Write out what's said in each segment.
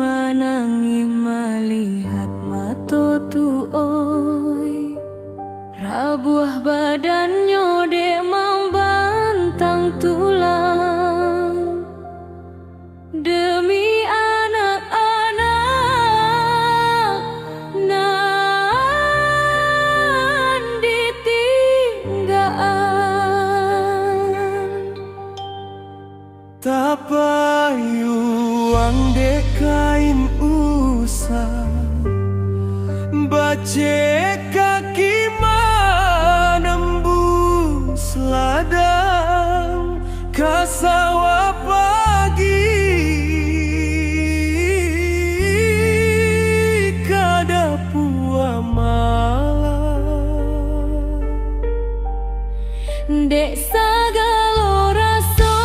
manangi melihat mato tuoi, rabuah badannya dek membantang tulang demi anak-anak nan ditinggalan. Tak payuang dek kain usang, bacek kaki menembus ladang kasawa pagi kada pua malam. Dek sagalo raso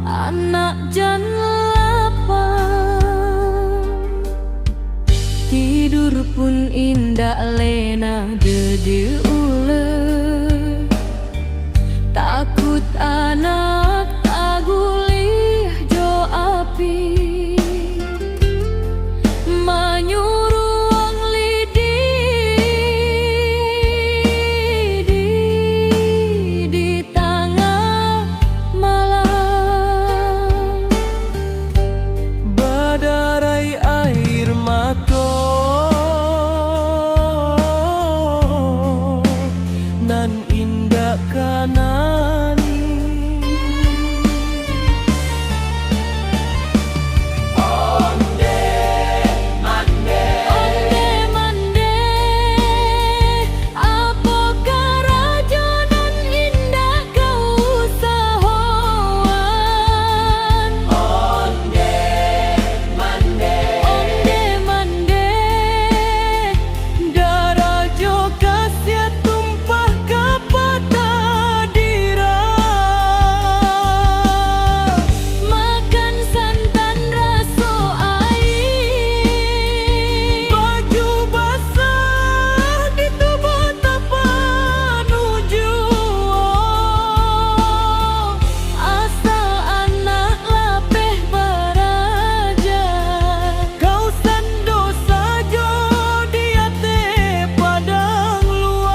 anak jan lapang, tidur pun indak lena dede ule, takut anak agulih jo api nan indah kanani. Onde mande apa kerajanan indah keusahaan. Onde mande Darah jo kasih tumpah kepada dira, makan santan raso air, baju basah di tubuh tapan ujung, asal anak lapeh baraja, kau dosa jo dia te padang luar.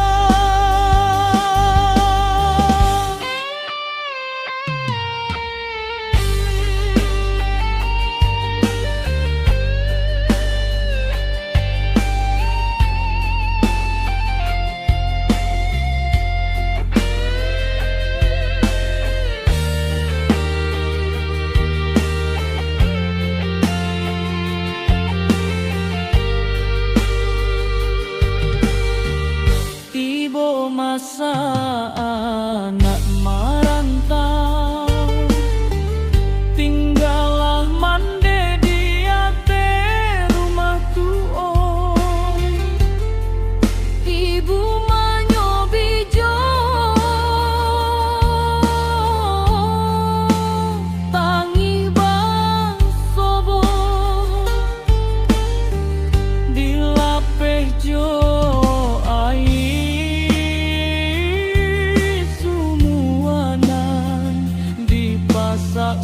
tiba masa anak merantau, Tinggallah mande dia te rumah tuoi, ibu manyo bijo tangi bang sobo, dilapeh jo air sumuanan dipasak